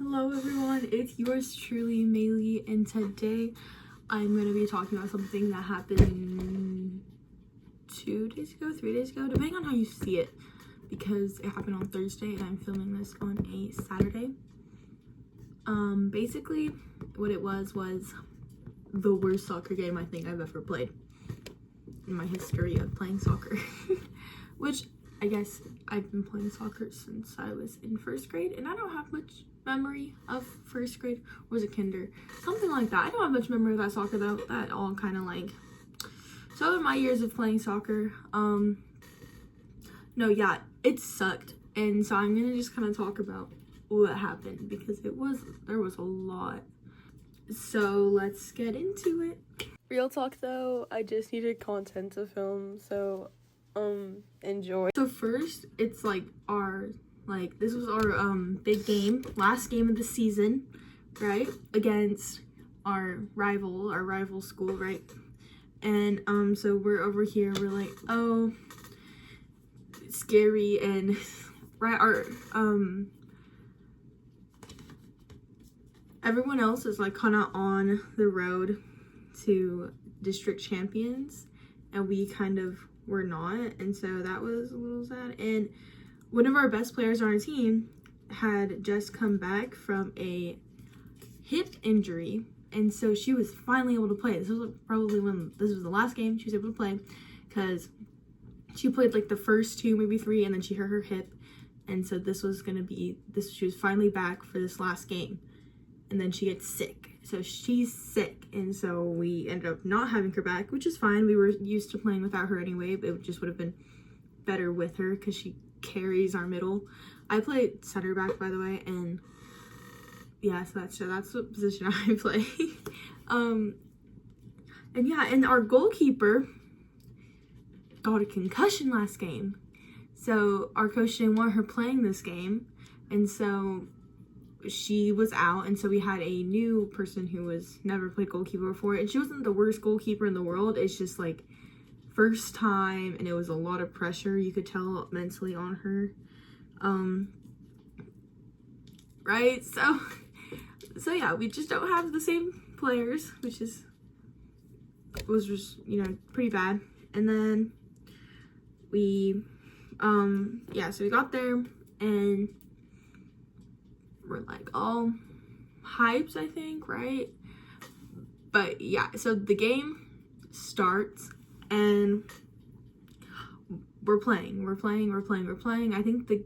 Hello everyone, it's yours truly, Maylee, and today I'm going to be talking about something that happened 3 days ago, depending on how you see it, because it happened on Thursday and I'm filming this on a Saturday. Basically, what it was the worst soccer game I think I've ever played in my history of playing soccer, which I guess I've been playing soccer since I was in first grade, and I don't have much memory of first grade. Or was it kinder? Something like that. I don't have much memory of that soccer though. That all kind of like, so in my years of playing soccer, it sucked. And so I'm gonna just kind of talk about what happened because there was a lot. So let's get into it. Real talk though, I just needed content to film, so enjoy. So first, it's like this was our big game, last game of the season, right? Against our rival school, right? And so we're over here, we're like, oh, scary, and right, everyone else is like kind of on the road to district champions, and we kind of were not, and so that was a little sad. And one of our best players on our team had just come back from a hip injury, and so she was finally able to play. This was the last game she was able to play, because she played like the first 2, maybe 3, and then she hurt her hip, and so she was finally back for this last game. And then she gets sick. So she's sick. And so we ended up not having her back, which is fine. We were used to playing without her anyway, but it just would have been better with her because she carries our middle. I play center back, by the way, and yeah, so that's what position I play. And our goalkeeper got a concussion last game. So our coach didn't want her playing this game, and so she was out, and so we had a new person who was never played goalkeeper before, and she wasn't the worst goalkeeper in the world. It's just like first time, and it was a lot of pressure, you could tell, mentally on her. Right, so yeah, we just don't have the same players, which was just, pretty bad. And then we so we got there, and we're like all hyped, I think, right? But yeah, so the game starts and we're playing. I think they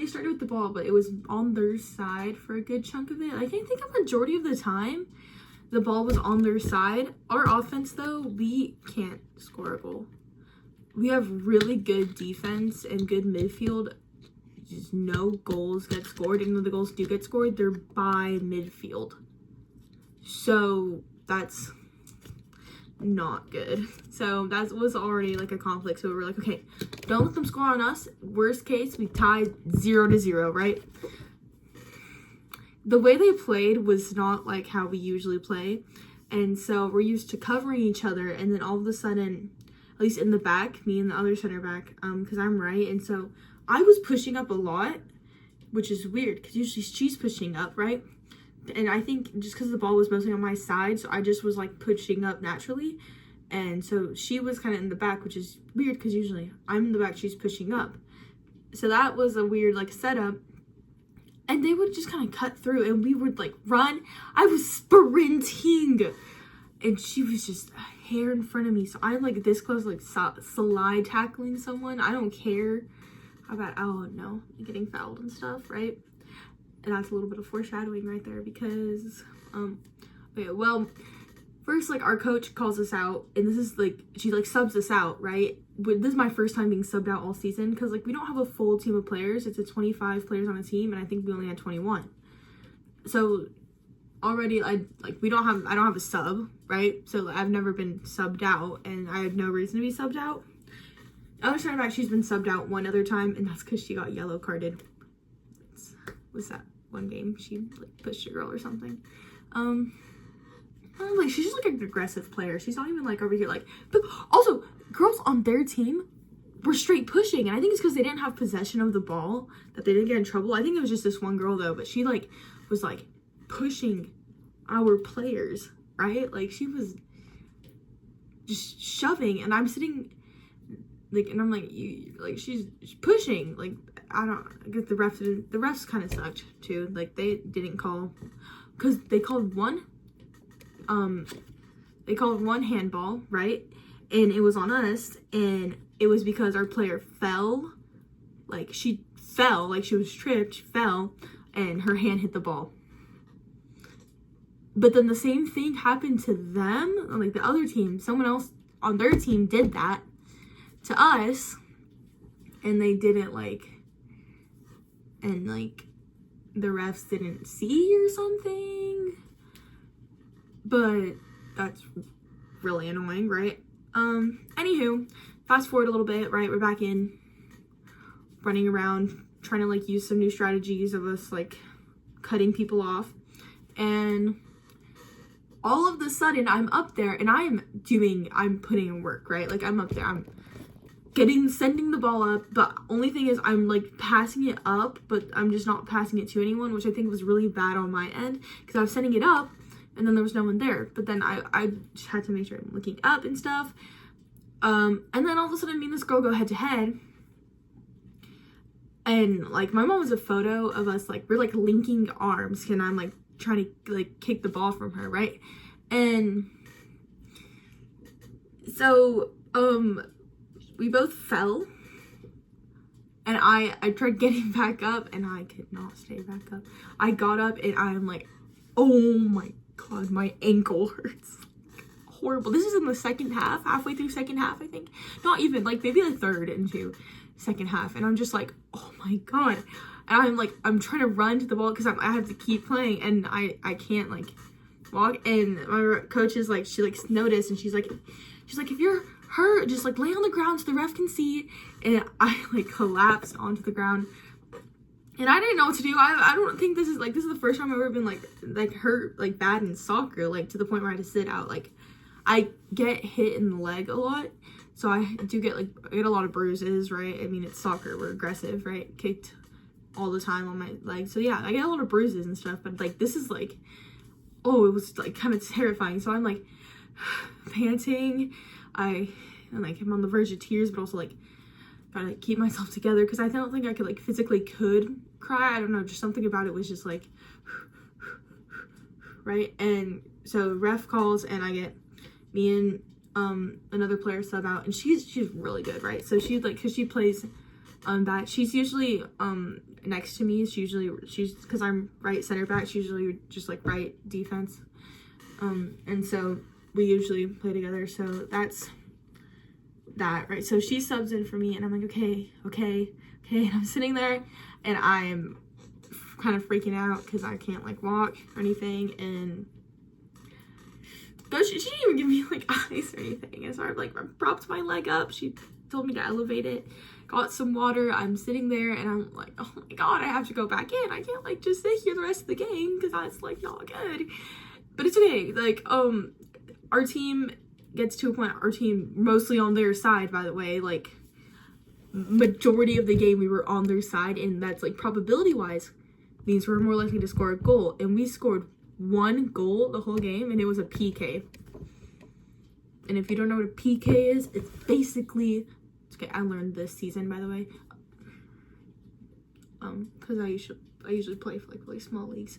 started with the ball, but it was on their side for a good chunk of it. I think a majority of the time the ball was on their side. Our offense though, we can't score a goal. We have really good defense and good midfield. Just no goals get scored. Even though the goals do get scored, they're by midfield. So that's not good. So that was already like a conflict. So we were like, okay, don't let them score on us. Worst case, we tied 0-0, right? The way they played was not like how we usually play. And so we're used to covering each other, and then all of a sudden, at least in the back, me and the other center back, because I'm right, and so I was pushing up a lot, which is weird because usually she's pushing up, right? And I think just because the ball was mostly on my side, so I just was like pushing up naturally. And so she was kind of in the back, which is weird because usually I'm in the back, she's pushing up. So that was a weird like setup. And they would just kind of cut through, and we would like run. I was sprinting, and she was just a hair in front of me. So I'm like this close, like slide tackling someone. I don't care about, oh no, getting fouled and stuff, right? And that's a little bit of foreshadowing right there, because okay, well, first, like, our coach calls us out, and this is like, she like subs us out, right? But this is my first time being subbed out all season, because like we don't have a full team of players. It's a 25 players on a team, and I think we only had 21. So already I don't have a sub, right? So I've never been subbed out, and I had no reason to be subbed out. Other center back, she's been subbed out one other time, and that's because she got yellow carded. Was that one game she like pushed a girl or something? Like, she's just like an aggressive player. She's not even like over here like. But also, girls on their team were straight pushing, and I think it's because they didn't have possession of the ball that they didn't get in trouble. I think it was just this one girl though, but she like was like pushing our players, right? Like she was just shoving, and I'm sitting like, and I'm like, you like she's pushing. Like I get the refs kind of sucked too. Like they didn't call, because they called one handball, right? And it was on us, and it was because our player fell. Like she fell, like she was tripped, she fell, and her hand hit the ball. But then the same thing happened to them, like the other team. Someone else on their team did that to us, and they didn't like, and like the refs didn't see or something. But that's really annoying, right? Anywho, fast forward a little bit, right? We're back in, running around, trying to like use some new strategies of us like cutting people off, and all of the sudden I'm up there and I'm putting in work, right? Like I'm up there, I'm sending the ball up, but only thing is I'm like passing it up, but I'm just not passing it to anyone, which I think was really bad on my end, because I was sending it up and then there was no one there. But then I just had to make sure I'm looking up and stuff. And then all of a sudden me and this girl go head to head. And like my mom has a photo of us, like we're like linking arms, and I'm like trying to like kick the ball from her, right? And so we both fell, and I tried getting back up, and I could not stay back up. I got up and I'm like, oh my god, my ankle hurts. Horrible. This is in the second half, halfway through second half, I think. Not even, like maybe the third into second half, and I'm just like, oh my god. And I'm trying to run to the ball because I have to keep playing, and I can't like walk. And my coach is like, she like noticed, and she's like, if you're hurt, just like lay on the ground so the ref can see. And I like collapsed onto the ground, and I didn't know what to do. I don't think this is the first time I've ever been like hurt like bad in soccer, like to the point where I had to sit out. Like I get hit in the leg a lot, so I get a lot of bruises, right? I mean, it's soccer, we're aggressive, right? Kicked all the time on my leg, so yeah, I get a lot of bruises and stuff. But like this is like, oh, it was like kind of terrifying. So I'm like panting, I'm on the verge of tears, but also like gotta keep myself together, because I don't think I could like physically could cry. I don't know, just something about it was just like right. And so ref calls, and I get me and another player sub out, and she's really good, right? So she's like, because she plays back, she's usually next to me. She's because I'm right center back, she's usually just like right defense, and so we usually play together. So that's that, right? So she subs in for me, and I'm like, okay, and I'm sitting there, and I'm kind of freaking out because I can't like walk or anything. And she didn't even give me like ice or anything, and so I like propped my leg up. She told me to elevate it, got some water. I'm sitting there, and I'm like, oh my god, I have to go back in. I can't like just sit here the rest of the game, because that's like not good. But it's okay. Like our team gets to a point, our team mostly on their side, by the way, like majority of the game we were on their side, and that's like probability wise means we're more likely to score a goal, and we scored one goal the whole game, and it was a PK. And if you don't know what a PK is, it's basically, okay, I learned this season, by the way, because I usually play for like really small leagues,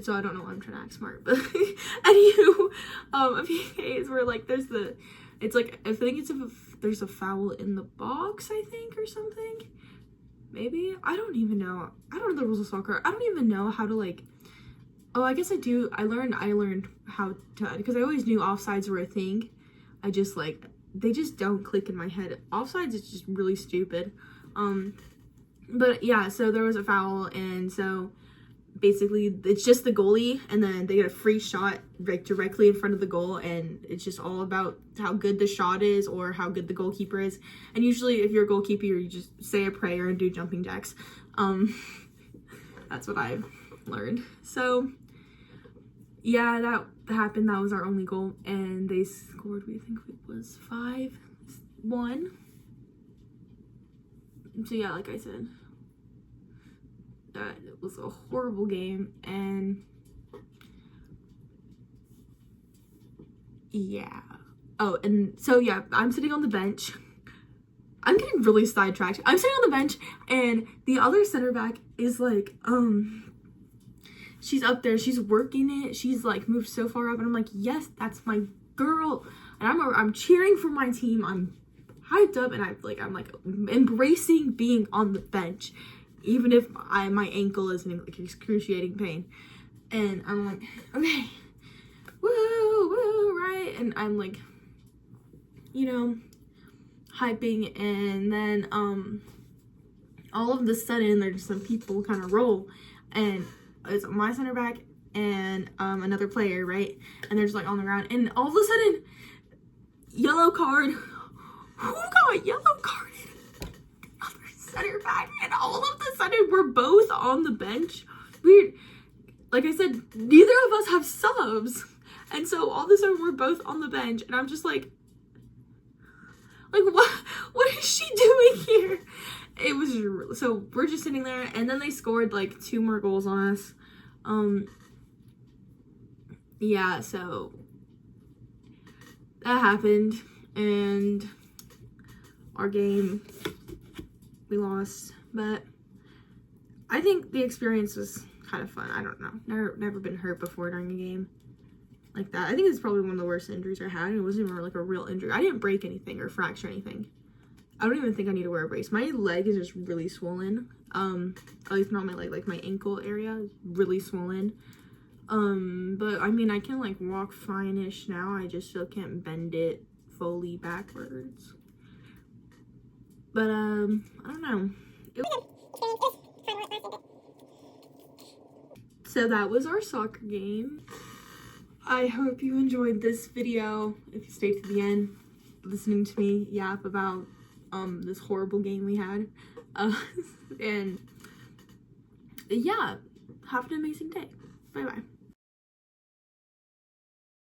so I don't know why I'm trying to act smart. But anywho, a PK is where like it's like, I think it's if there's a foul in the box, I think, or something. Maybe, I don't even know. I don't know the rules of soccer. I don't even know how to like, oh, I guess I do. I learned how to, because I always knew offsides were a thing. I just like, they just don't click in my head. Offsides is just really stupid. But yeah, so there was a foul, and so basically it's just the goalie, and then they get a free shot like directly in front of the goal, and it's just all about how good the shot is or how good the goalkeeper is. And usually if you're a goalkeeper, you just say a prayer and do jumping jacks. That's what I've learned. So yeah, that happened. That was our only goal, and they scored, we think it was 5-1. So yeah, like I said, that was a horrible game, and yeah. Oh, and so yeah, I'm sitting on the bench. I'm getting really sidetracked. I'm sitting on the bench, and the other center back is like, she's up there, she's working it, she's like moved so far up, and I'm like, yes, that's my girl, and I'm cheering for my team. I'm hyped up, and I'm like embracing being on the bench, even if my ankle is in like excruciating pain, and I'm like, okay, woo, right, and I'm like, you know, hyping, and then all of the sudden there's some people kind of roll, and it's my center back and another player, right, and they're just like on the ground, and all of a sudden, yellow card. Who got yellow carded? Other center back, and all of a sudden we're both on the bench. Weird. Like I said, neither of us have subs, and so all of a sudden we're both on the bench, and I'm just like what is she doing here? It was just, so we're just sitting there, and then they scored like 2 more goals on us. Yeah, so that happened, and our game, we lost, but I think the experience was kind of fun. I don't know, never been hurt before during a game like that. I think it's probably one of the worst injuries I had. It wasn't even like a real injury. I didn't break anything or fracture anything. I don't even think I need to wear a brace. My leg is just really swollen. At least not my leg, like my ankle area is really swollen. But I mean, I can like walk fine-ish now. I just still can't bend it fully backwards. But I don't know. So that was our soccer game. I hope you enjoyed this video. If you stayed to the end, listening to me yap about this horrible game we had. And yeah, have an amazing day. Bye bye.